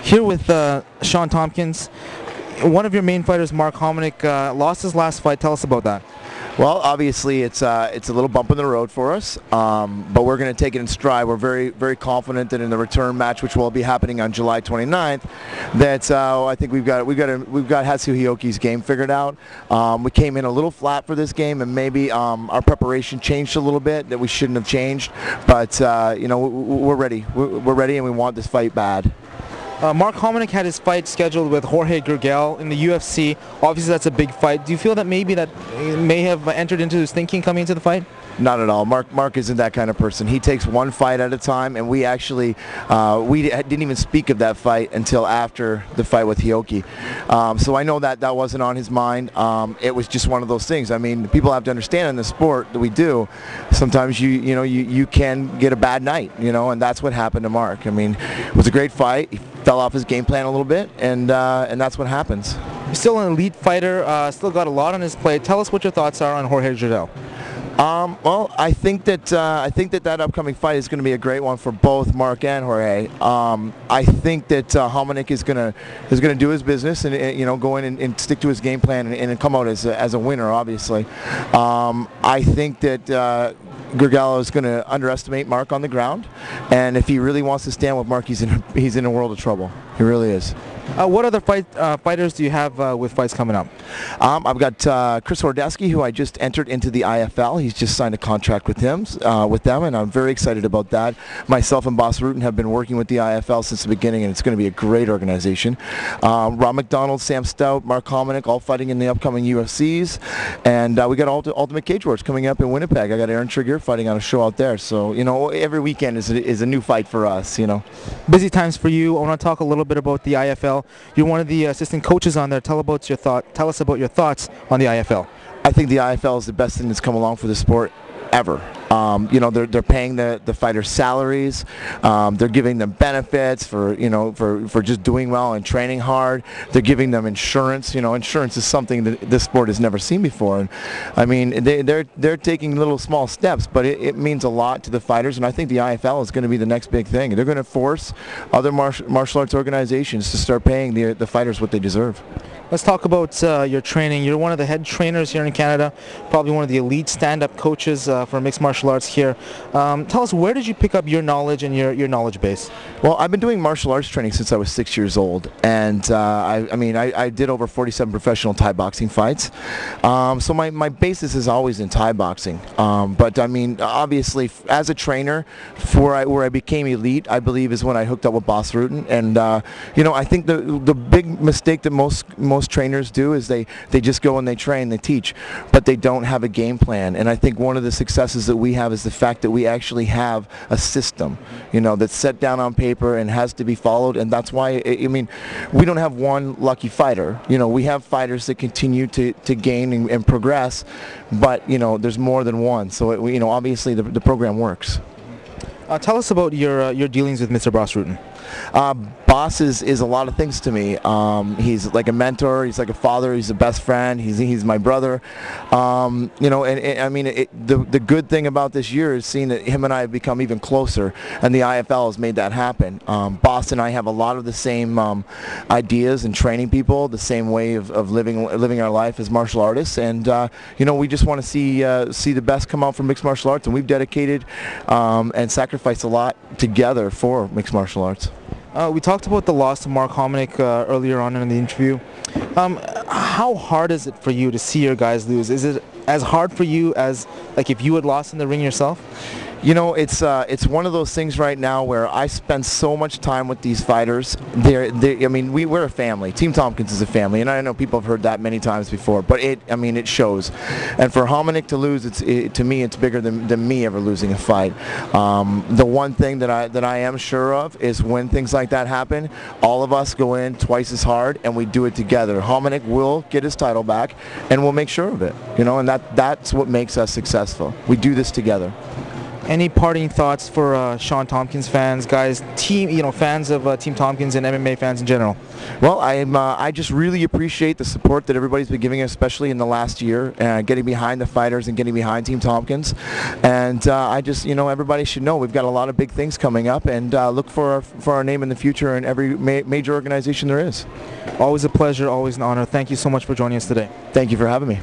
Here with Shawn Tompkins. One of your main fighters, Mark Hominick, lost his last fight. Tell us about that. Well, obviously it's a little bump in the road for us, but we're going to take it in stride. We're very confident that in the return match, which will be happening on July 29th, that I think we've got Hatsu Hioki's game figured out. We came in a little flat for this game, and maybe our preparation changed a little bit that we shouldn't have changed. But we're ready. We're ready, and we want this fight bad. Mark Hominick had his fight scheduled with Jorge Gurgel in the UFC. Obviously, that's a big fight. Do you feel that maybe that may have entered into his thinking coming into the fight? Not at all. Mark isn't that kind of person. He takes one fight at a time, and we actually didn't even speak of that fight until after the fight with Hioki. So I know that wasn't on his mind. It was just one of those things. I mean, people have to understand in the sport that we do, sometimes you can get a bad night, and that's what happened to Mark. I mean, it was a great fight. He fell off his game plan a little bit, and that's what happens. He's still an elite fighter. Still got a lot on his plate. Tell us what your thoughts are on Jorge Gurgel. Well, I think that upcoming fight is going to be a great one for both Mark and Jorge. I think that Hominick is going to do his business and go in and stick to his game plan and come out as a winner. Obviously, I think that Gurgel is going to underestimate Mark on the ground, and if he really wants to stand with Mark, he's in a world of trouble. He really is. What other fighters do you have with fights coming up? I've got Chris Hordeski, who I just entered into the IFL. He's just signed a contract with them, and I'm very excited about that. Myself and Boss Rutan have been working with the IFL since the beginning, and it's going to be a great organization. Rob McDonald, Sam Stout, Mark Hominick, all fighting in the upcoming UFCs, and we got Ultimate Cage Wars coming up in Winnipeg. I got Aaron Trigger fighting on a show out there, so every weekend is a new fight for us. Busy times for you. I want to talk a little bit about the IFL. You're one of the assistant coaches on there. Tell us about your thoughts on the IFL. I think the IFL is the best thing that's come along for the sport ever. They're paying the fighters' salaries. They're giving them benefits for just doing well and training hard. They're giving them insurance. Insurance is something that this sport has never seen before. And I mean, they're taking little small steps, but it means a lot to the fighters. And I think the IFL is going to be the next big thing. They're going to force other martial arts organizations to start paying the fighters what they deserve. Let's talk about your training. You're one of the head trainers here in Canada, probably one of the elite stand-up coaches for mixed martial arts here. Tell us, where did you pick up your knowledge and your knowledge base? Well, I've been doing martial arts training since I was 6 years old, and I did over 47 professional Thai boxing fights. So my basis is always in Thai boxing. But I mean, obviously, as a trainer, where I became elite, I believe is when I hooked up with Boss Rutan. And I think the big mistake that most trainers do is they just go and they train, they teach, but they don't have a game plan. And I think one of the successes that we have is the fact that we actually have a system, that's set down on paper and has to be followed. And that's why, we don't have one lucky fighter. We have fighters that continue to gain and progress, but there's more than one. So obviously the program works. Tell us about your dealings with Mr. Boss Rutan. Boss is a lot of things to me. He's like a mentor. He's like a father. He's a best friend. He's my brother. And I mean, the good thing about this year is seeing that him and I have become even closer, and the IFL has made that happen. Boss and I have a lot of the same ideas and training people, the same way of living our life as martial artists, and we just want to see the best come out from mixed martial arts, and we've dedicated and sacrificed a lot together for mixed martial arts. We talked about the loss to Mark Hominick earlier on in the interview. How hard is it for you to see your guys lose? Is it as hard for you as if you had lost in the ring yourself? It's one of those things right now where I spend so much time with these fighters. We're a family. Team Tompkins is a family, and I know people have heard that many times before, but it shows. And for Hominick to lose, to me, it's bigger than me ever losing a fight. The one thing that I am sure of is when things like that happen, all of us go in twice as hard, and we do it together. Hominick will get his title back, and we'll make sure of it. And that's what makes us successful. We do this together. Any parting thoughts for Shawn Tompkins fans, guys, fans of Team Tompkins and MMA fans in general? Well, I just really appreciate the support that everybody's been giving us, especially in the last year, getting behind the fighters and getting behind Team Tompkins. And I just, everybody should know we've got a lot of big things coming up, and look for our name in the future in every major organization there is. Always a pleasure, always an honor. Thank you so much for joining us today. Thank you for having me.